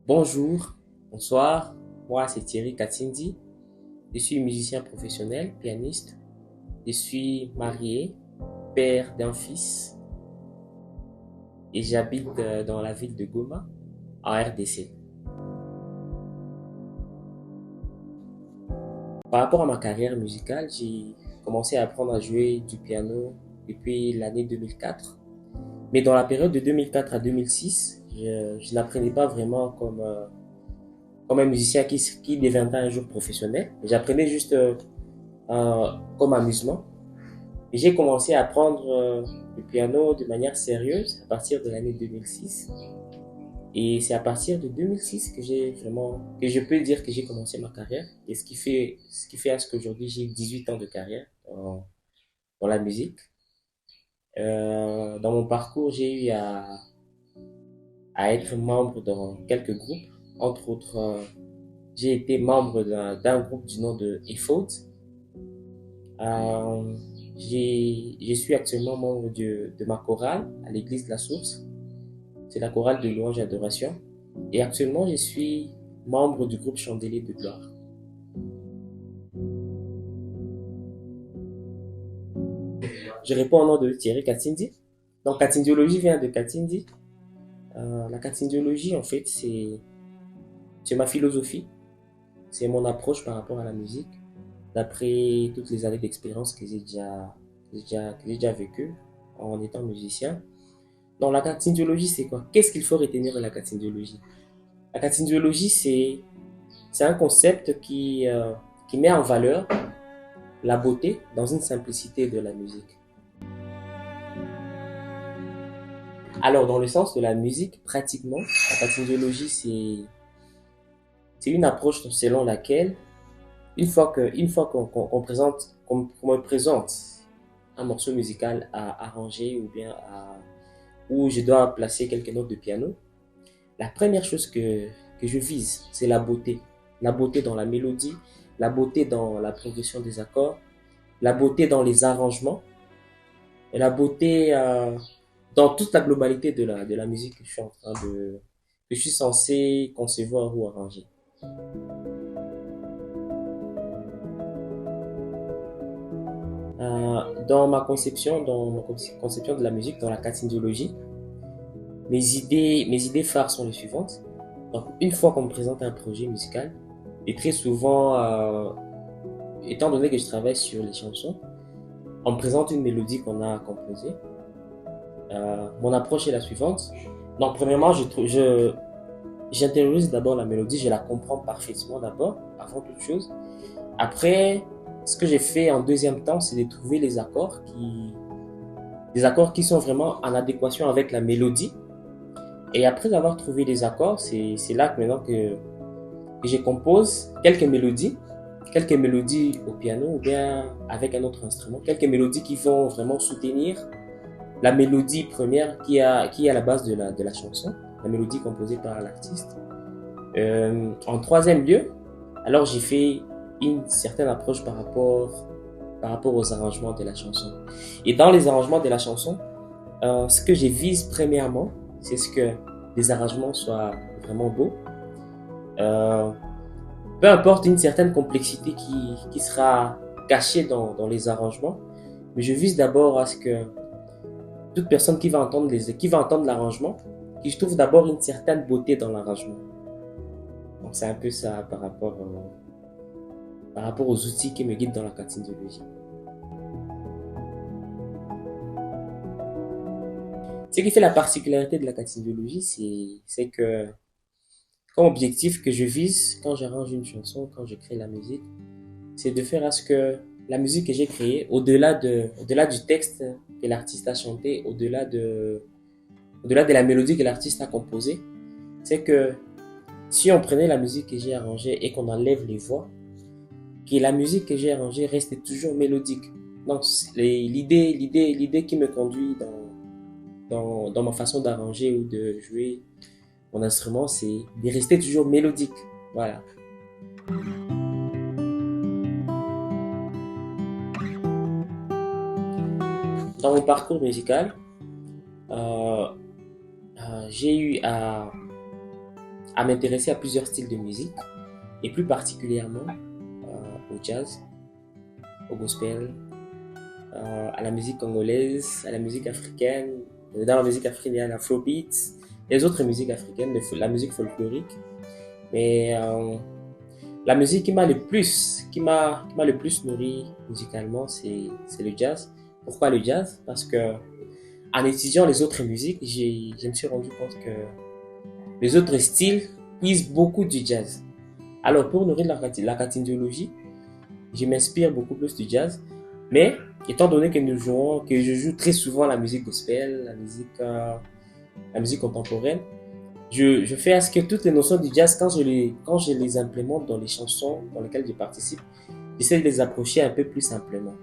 Bonjour, bonsoir, moi c'est Thierry Katindi, je suis musicien professionnel, pianiste, je suis marié, père d'un fils et j'habite dans la ville de Goma, en RDC. Par rapport à ma carrière musicale, j'ai commencé à apprendre à jouer du piano depuis l'année 2004. Mais dans la période de 2004 à 2006, je n'apprenais pas vraiment comme un musicien qui deviendra un jour professionnel. J'apprenais juste comme amusement. Et j'ai commencé à apprendre le piano de manière sérieuse à partir de l'année 2006. Et c'est à partir de 2006 que je peux dire que j'ai commencé ma carrière. Et ce qui fait à ce qu'aujourd'hui j'ai 18 ans de carrière dans la musique. Dans mon parcours, j'ai eu à être membre dans quelques groupes. Entre autres, j'ai été membre d'un groupe du nom de EFOD. Euh, je suis actuellement membre de ma chorale à l'église de la Source. C'est la chorale de louange et adoration. Et actuellement, je suis membre du groupe Chandelier de gloire. Je réponds au nom de Thierry Katindi. Donc, Katindiologie vient de Katindi. La Katindiologie, en fait, c'est ma philosophie. C'est mon approche par rapport à la musique. D'après toutes les années d'expérience que j'ai déjà vécues en étant musicien. Donc, la katindiologie, c'est quoi? Qu'est-ce qu'il faut retenir de la katindiologie? La katindiologie, c'est un concept qui met en valeur la beauté dans une simplicité de la musique. Alors, dans le sens de la musique, pratiquement, la katindiologie, c'est une approche selon laquelle, qu'on me présente un morceau musical à arranger où je dois placer quelques notes de piano, la première chose que je vise, c'est la beauté. La beauté dans la mélodie, la beauté dans la progression des accords, la beauté dans les arrangements, et la beauté dans toute la globalité de la musique que je suis censé concevoir ou arranger. Dans ma conception de la musique, dans la katindiologie, mes idées phares sont les suivantes. Donc, une fois qu'on me présente un projet musical, et très souvent, étant donné que je travaille sur les chansons, on me présente une mélodie qu'on a composée. Mon approche est la suivante. Donc, premièrement, j'intériorise d'abord la mélodie, je la comprends parfaitement d'abord, avant toute chose. Après, ce que j'ai fait en deuxième temps, c'est de trouver les accords qui sont vraiment en adéquation avec la mélodie. Et après avoir trouvé les accords, c'est là que maintenant que je compose quelques mélodies au piano ou bien avec un autre instrument, quelques mélodies qui vont vraiment soutenir la mélodie première qui est à la base de la chanson, la mélodie composée par l'artiste. En troisième lieu, alors j'ai fait une certaine approche par rapport aux arrangements de la chanson. Et dans les arrangements de la chanson, ce que je vise premièrement, c'est ce que les arrangements soient vraiment beaux. Euh, Peu importe une certaine complexité qui sera cachée dans les arrangements, mais je vise d'abord à ce que toute personne qui va entendre l'arrangement, qui trouve d'abord une certaine beauté dans l'arrangement. Donc c'est un peu ça par rapport aux outils qui me guident dans la cardiologie. Ce qui fait la particularité de la cardiologie, c'est que comme objectif que je vise quand j'arrange une chanson, quand je crée la musique, c'est de faire à ce que la musique que j'ai créée, au-delà du texte que l'artiste a chanté, au-delà de la mélodie que l'artiste a composée, c'est que si on prenait la musique que j'ai arrangée et qu'on enlève les voix, que la musique que j'ai arrangée reste toujours mélodique. Donc, l'idée qui me conduit dans ma façon d'arranger ou de jouer mon instrument, c'est de rester toujours mélodique. Voilà. Dans mon parcours musical, j'ai eu à m'intéresser à plusieurs styles de musique, et plus particulièrement au jazz, au gospel, à la musique congolaise, à la musique africaine. Dans la musique africaine, il y a l'afrobeat, les autres musiques africaines, la musique folklorique. Mais la musique qui m'a le plus nourri musicalement, c'est le jazz. Pourquoi le jazz? Parce que en étudiant les autres musiques, je me suis rendu compte que les autres styles puisent beaucoup du jazz. Alors pour nourrir la cathindologie, je m'inspire beaucoup plus du jazz. Mais étant donné que que je joue très souvent la musique gospel, la musique contemporaine, je fais à ce que toutes les notions du jazz, quand je les implémente dans les chansons dans lesquelles je participe, j'essaie de les approcher un peu plus simplement.